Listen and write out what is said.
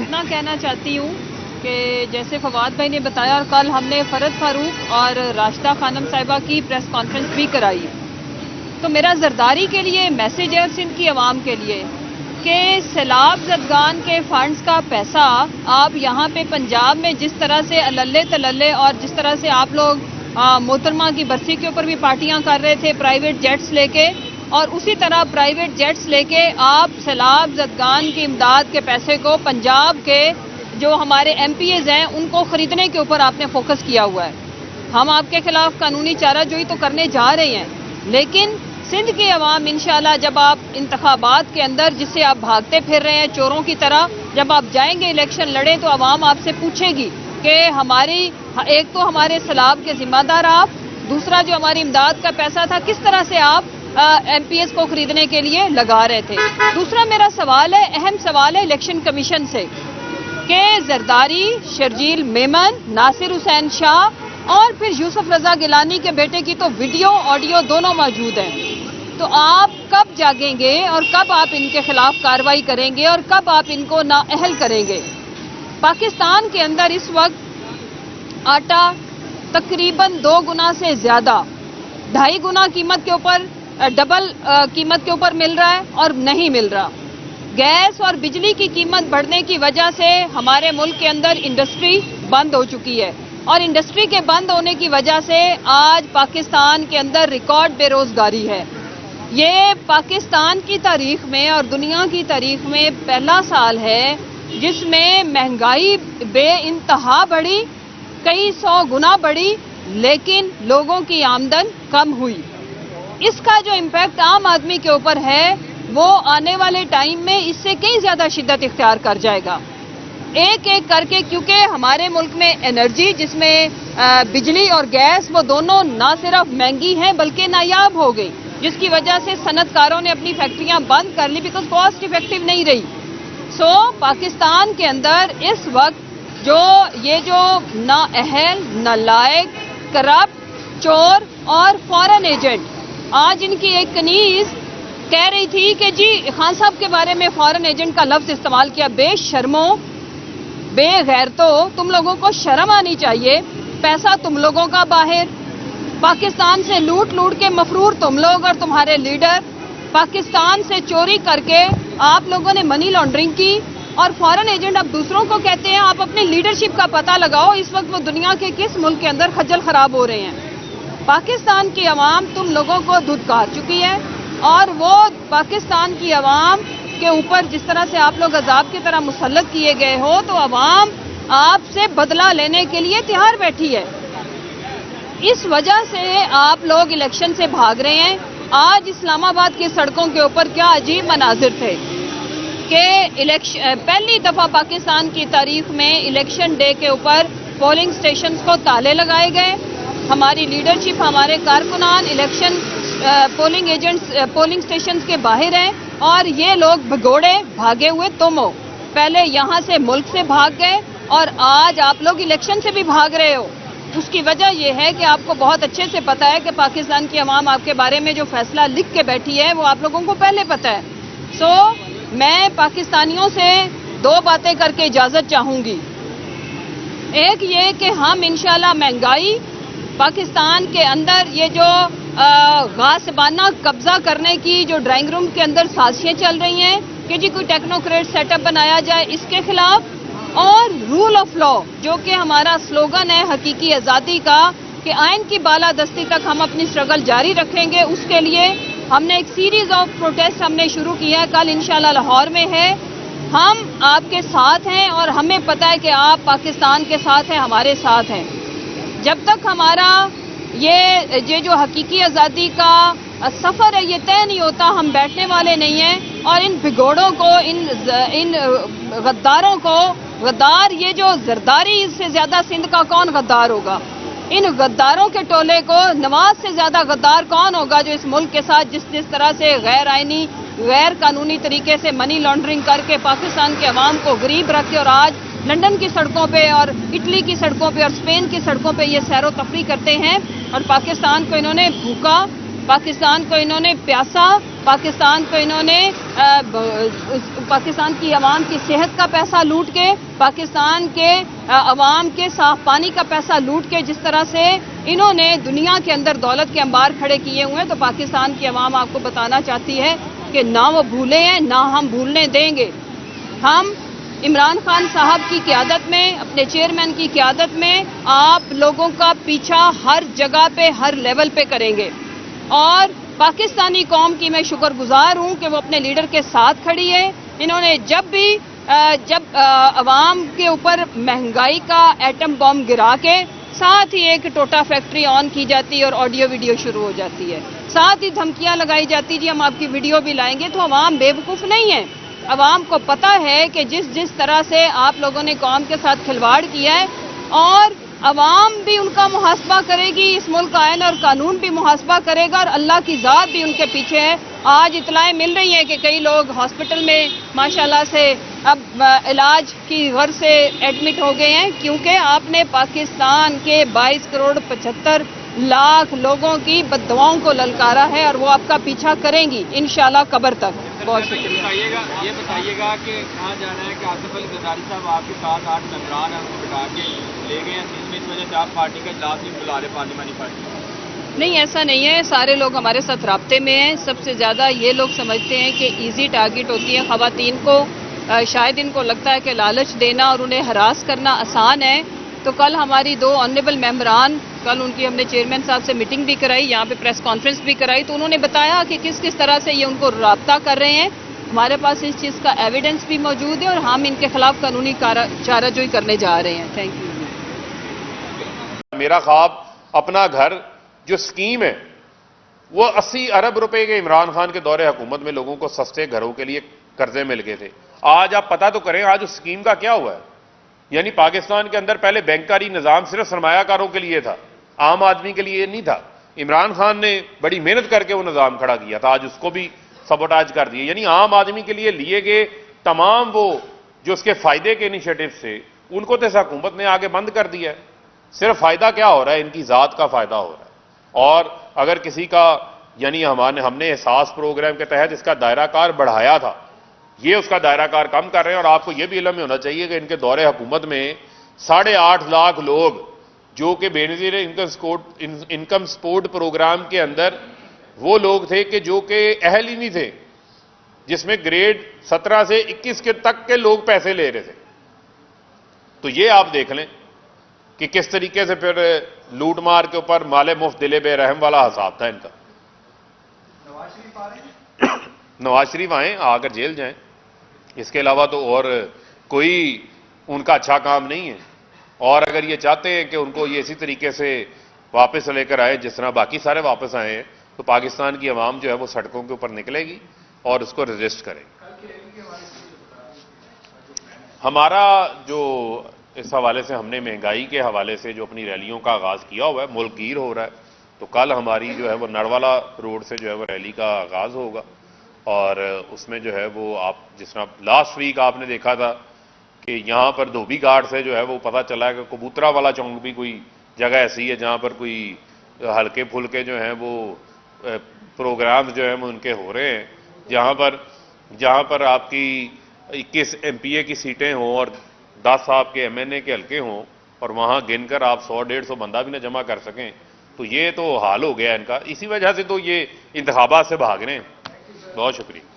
اتنا کہنا چاہتی ہوں کہ جیسے فواد بھائی نے بتایا، کل ہم نے فرد فاروق اور راشدہ خانم صاحبہ کی پریس کانفرنس بھی کرائی، تو میرا زرداری کے لیے میسیج ہے اور سندھ کی عوام کے لیے کہ سیلاب زدگان کے فنڈز کا پیسہ آپ یہاں پہ پنجاب میں جس طرح سے اللے تللے اور جس طرح سے آپ لوگ محترمہ کی برسی کے اوپر بھی پارٹیاں کر رہے تھے پرائیویٹ جیٹس لے کے، اور اسی طرح پرائیویٹ جیٹس لے کے آپ سیلاب زدگان کی امداد کے پیسے کو پنجاب کے جو ہمارے ایم پی ایز ہیں ان کو خریدنے کے اوپر آپ نے فوکس کیا ہوا ہے۔ ہم آپ کے خلاف قانونی چارہ جوئی تو کرنے جا رہے ہیں، لیکن سندھ کے عوام انشاءاللہ جب آپ انتخابات کے اندر جس سے آپ بھاگتے پھر رہے ہیں چوروں کی طرح، جب آپ جائیں گے الیکشن لڑیں تو عوام آپ سے پوچھے گی کہ ہماری ایک تو ہمارے سیلاب کے ذمہ دار آپ، دوسرا جو ہماری امداد کا پیسہ تھا کس طرح سے آپ ایم پی ایس کو خریدنے کے لیے لگا رہے تھے۔ دوسرا میرا سوال ہے، اہم سوال ہے الیکشن کمیشن سے کہ زرداری، شرجیل میمن، ناصر حسین شاہ اور پھر یوسف رضا گیلانی کے بیٹے کی تو ویڈیو آڈیو دونوں موجود ہیں، تو آپ کب جاگیں گے اور کب آپ ان کے خلاف کارروائی کریں گے اور کب آپ ان کو نااہل کریں گے؟ پاکستان کے اندر اس وقت آٹا تقریباً 2 گنا سے زیادہ، 2.5 گنا قیمت کے اوپر، ڈبل قیمت کے اوپر مل رہا ہے اور نہیں مل رہا۔ گیس اور بجلی کی قیمت بڑھنے کی وجہ سے ہمارے ملک کے اندر انڈسٹری بند ہو چکی ہے، اور انڈسٹری کے بند ہونے کی وجہ سے آج پاکستان کے اندر ریکارڈ بے روزگاری ہے۔ یہ پاکستان کی تاریخ میں اور دنیا کی تاریخ میں پہلا سال ہے جس میں مہنگائی بے انتہا بڑھی، کئی 100 گنا بڑھی، لیکن لوگوں کی آمدن کم ہوئی۔ اس کا جو امپیکٹ عام آدمی کے اوپر ہے وہ آنے والے ٹائم میں اس سے کئی زیادہ شدت اختیار کر جائے گا، ایک ایک کر کے، کیونکہ ہمارے ملک میں انرجی جس میں بجلی اور گیس وہ دونوں نہ صرف مہنگی ہیں بلکہ نایاب ہو گئی، جس کی وجہ سے صنعت کاروں نے اپنی فیکٹریاں بند کر لی بیکاز کاسٹ افیکٹو نہیں رہی۔ سو پاکستان کے اندر اس وقت جو نااہل، نالائق، کرپٹ، چور اور فارن ایجنٹ، آج ان کی ایک کنیز کہہ رہی تھی کہ جی خان صاحب کے بارے میں فارن ایجنٹ کا لفظ استعمال کیا، بے شرموں، بے غیرتوں، تم لوگوں کو شرم آنی چاہیے، پیسہ تم لوگوں کا باہر، پاکستان سے لوٹ کے مفرور تم لوگ اور تمہارے لیڈر، پاکستان سے چوری کر کے آپ لوگوں نے منی لانڈرنگ کی، اور فارن ایجنٹ اب دوسروں کو کہتے ہیں۔ آپ اپنی لیڈرشپ کا پتہ لگاؤ، اس وقت وہ دنیا کے کس ملک کے اندر خجل خراب ہو رہے ہیں۔ پاکستان کی عوام تم لوگوں کو دھتکار چکی ہے، اور وہ پاکستان کی عوام کے اوپر جس طرح سے آپ لوگ عذاب کی طرح مسلط کیے گئے ہو، تو عوام آپ سے بدلہ لینے کے لیے تیار بیٹھی ہے۔ اس وجہ سے آپ لوگ الیکشن سے بھاگ رہے ہیں۔ آج اسلام آباد کی سڑکوں کے اوپر کیا عجیب مناظر تھے کہ پہلی دفعہ پاکستان کی تاریخ میں الیکشن ڈے کے اوپر پولنگ سٹیشنز کو تالے لگائے گئے، ہماری لیڈرشپ، ہمارے کارکنان election polling agents polling stations کے باہر ہیں، اور یہ لوگ بھگوڑے بھاگے ہوئے تم ہو، پہلے یہاں سے ملک سے بھاگ گئے اور آج آپ لوگ الیکشن سے بھی بھاگ رہے ہو۔ اس کی وجہ یہ ہے کہ آپ کو بہت اچھے سے پتہ ہے کہ پاکستان کی عوام آپ کے بارے میں جو فیصلہ لکھ کے بیٹھی ہے وہ آپ لوگوں کو پہلے پتہ ہے۔ سو میں پاکستانیوں سے 2 باتیں کر کے اجازت چاہوں گی۔ ایک یہ کہ ہم انشاءاللہ مہنگائی، پاکستان کے اندر یہ جو غاصبانہ قبضہ کرنے کی جو ڈرائنگ روم کے اندر سازشیں چل رہی ہیں کہ جی کوئی ٹیکنوکریٹ سیٹ اپ بنایا جائے، اس کے خلاف، اور رول آف لا جو کہ ہمارا سلوگن ہے حقیقی آزادی کا کہ آئین کی بالادستی تک ہم اپنی سٹرگل جاری رکھیں گے، اس کے لیے ہم نے ایک سیریز آف پروٹیسٹ ہم نے شروع کیا ہے، کل انشاءاللہ لاہور میں ہے۔ ہم آپ کے ساتھ ہیں اور ہمیں پتہ ہے کہ آپ پاکستان کے ساتھ ہیں، ہمارے ساتھ ہیں۔ جب تک ہمارا یہ جو حقیقی آزادی کا سفر ہے یہ طے نہیں ہوتا، ہم بیٹھنے والے نہیں ہیں، اور ان بھگوڑوں کو، ان غداروں کو، غدار یہ جو زرداری، اس سے زیادہ سندھ کا کون غدار ہوگا؟ ان غداروں کے ٹولے کو نواز سے زیادہ غدار کون ہوگا جو اس ملک کے ساتھ جس طرح سے غیر آئینی، غیر قانونی طریقے سے منی لانڈرنگ کر کے پاکستان کے عوام کو غریب رکھے، اور آج لندن کی سڑکوں پہ اور اٹلی کی سڑکوں پہ اور اسپین کی سڑکوں پہ یہ سیر و تفریح کرتے ہیں، اور پاکستان کو انہوں نے بھوکا، پاکستان کو انہوں نے پیاسا، پاکستان کو انہوں نے پاکستان کی عوام کی صحت کا پیسہ لوٹ کے، پاکستان کے عوام کے صاف پانی کا پیسہ لوٹ کے جس طرح سے انہوں نے دنیا کے اندر دولت کے انبار کھڑے کیے ہوئے ہیں، تو پاکستان کی عوام آپ کو بتانا چاہتی ہے کہ نہ وہ بھولے ہیں، نہ ہم بھولنے دیں گے۔ ہم عمران خان صاحب کی قیادت میں، اپنے چیئرمین کی قیادت میں آپ لوگوں کا پیچھا ہر جگہ پہ، ہر لیول پہ کریں گے، اور پاکستانی قوم کی میں شکر گزار ہوں کہ وہ اپنے لیڈر کے ساتھ کھڑی ہے۔ انہوں نے جب عوام کے اوپر مہنگائی کا ایٹم بم گرا کے ساتھ ہی ایک ٹوٹا فیکٹری آن کی جاتی ہے اور آڈیو ویڈیو شروع ہو جاتی ہے، ساتھ ہی دھمکیاں لگائی جاتی جی ہم آپ کی ویڈیو بھی لائیں گے، تو عوام بے وقوف نہیں ہے۔ عوام کو پتہ ہے کہ جس طرح سے آپ لوگوں نے قوم کے ساتھ کھلواڑ کیا ہے، اور عوام بھی ان کا محاسبہ کرے گی، اس ملک کا آئین اور قانون بھی محاسبہ کرے گا، اور اللہ کی ذات بھی ان کے پیچھے ہے۔ آج اطلاعیں مل رہی ہیں کہ کئی لوگ ہاسپٹل میں ماشاءاللہ سے اب علاج کی غرض سے ایڈمٹ ہو گئے ہیں، کیونکہ آپ نے پاکستان کے 22 کروڑ 75 لاکھ لوگوں کی بددعاؤں کو للکارا ہے، اور وہ آپ کا پیچھا کریں گی انشاءاللہ قبر تک۔ بہت شکریہ۔ یہ بتائیے گا کہ کہاں جانا ہے کہ آصف علی زرداری صاحب آپ کے ساتھ 8 ممبران ہیں، ان کو بٹھا کے لے گئے ہیں جس میں اس وجہ سے آپ پارٹی کا اجلاس نہیں بلا رہے پارلیمانی پارٹی؟ نہیں، ایسا نہیں ہے، سارے لوگ ہمارے ساتھ رابطے میں ہیں۔ سب سے زیادہ یہ لوگ سمجھتے ہیں کہ ایزی ٹارگٹ ہوتی ہے خواتین کو، شاید ان کو لگتا ہے کہ لالچ دینا اور انہیں ہراس کرنا آسان ہے۔ تو کل ہماری 2 آنریبل ممبران، کل ان کی ہم نے چیئرمین صاحب سے میٹنگ بھی کرائی، یہاں پہ پریس کانفرنس بھی کرائی، تو انہوں نے بتایا کہ کس طرح سے یہ ان کو رابطہ کر رہے ہیں۔ ہمارے پاس اس چیز کا ایویڈنس بھی موجود ہے، اور ہم ان کے خلاف قانونی چارہ جوئی کرنے جا رہے ہیں۔ Thank you. میرا خواب اپنا گھر جو سکیم ہے وہ 80 ارب روپے کے عمران خان کے دور حکومت میں لوگوں کو سستے گھروں کے لیے قرضے مل گئے تھے۔ آج آپ پتہ تو کریں آج اس سکیم کا کیا ہوا ہے۔ یعنی پاکستان کے اندر پہلے بینکاری نظام صرف سرمایہ کاروں کے لیے تھا، عام آدمی کے لیے نہیں تھا۔ عمران خان نے بڑی محنت کر کے وہ نظام کھڑا کیا تھا، آج اس کو بھی سبوٹاج کر دیا۔ یعنی عام آدمی کے لیے لیے گئے تمام وہ جو اس کے فائدے کے انیشیٹو تھے ان کو تو اس حکومت نے آگے بند کر دیا ہے۔ صرف فائدہ کیا ہو رہا ہے، ان کی ذات کا فائدہ ہو رہا ہے۔ اور اگر کسی کا یعنی ہم نے احساس پروگرام کے تحت اس کا دائرہ کار بڑھایا تھا، یہ اس کا دائرہ کار کم کر رہے ہیں۔ اور آپ کو یہ بھی علم میں ہونا چاہیے کہ ان کے دور حکومت میں 8.5 لاکھ لوگ جو کہ بے نظیر انکم سپورٹ پروگرام کے اندر وہ لوگ تھے کہ جو کہ اہل ہی نہیں تھے، جس میں گریڈ 17 سے 21 کے تک کے لوگ پیسے لے رہے تھے۔ تو یہ آپ دیکھ لیں کہ کس طریقے سے پھر لوٹ مار کے اوپر مال مفت دلے بے رحم والا حساب تھا ان کا۔ نواز شریف آئیں، آ کر جیل جائیں، اس کے علاوہ تو اور کوئی ان کا اچھا کام نہیں ہے۔ اور اگر یہ چاہتے ہیں کہ ان کو یہ اسی طریقے سے واپس لے کر آئے جس طرح باقی سارے واپس آئے ہیں، تو پاکستان کی عوام جو ہے وہ سڑکوں کے اوپر نکلے گی اور اس کو رجسٹ کرے گی۔ ہمارا جو اس حوالے سے ہم نے مہنگائی کے حوالے سے جو اپنی ریلیوں کا آغاز کیا ہوا ہے، ملک گیر ہو رہا ہے، تو کل ہماری جو ہے وہ نڑوالا روڈ سے جو ہے وہ ریلی کا آغاز ہوگا، اور اس میں جو ہے وہ آپ جس طرح لاسٹ ویک آپ نے دیکھا تھا کہ یہاں پر دھوبی گھاٹ سے جو ہے وہ پتہ چلا ہے کہ کبوترا والا چونک بھی کوئی جگہ ایسی ہے جہاں پر کوئی ہلکے پھلکے جو ہیں وہ پروگرام جو ہیں وہ ان کے ہو رہے ہیں، جہاں پر آپ کی 21 MP کی سیٹیں ہوں اور 10 آپ کے MNA کے حلقے ہوں، اور وہاں گن کر آپ 100-150 بندہ بھی نہ جمع کر سکیں، تو یہ تو حال ہو گیا ان کا۔ اسی وجہ سے تو یہ انتخابات سے بھاگ رہے ہیں۔ بہت شکریہ۔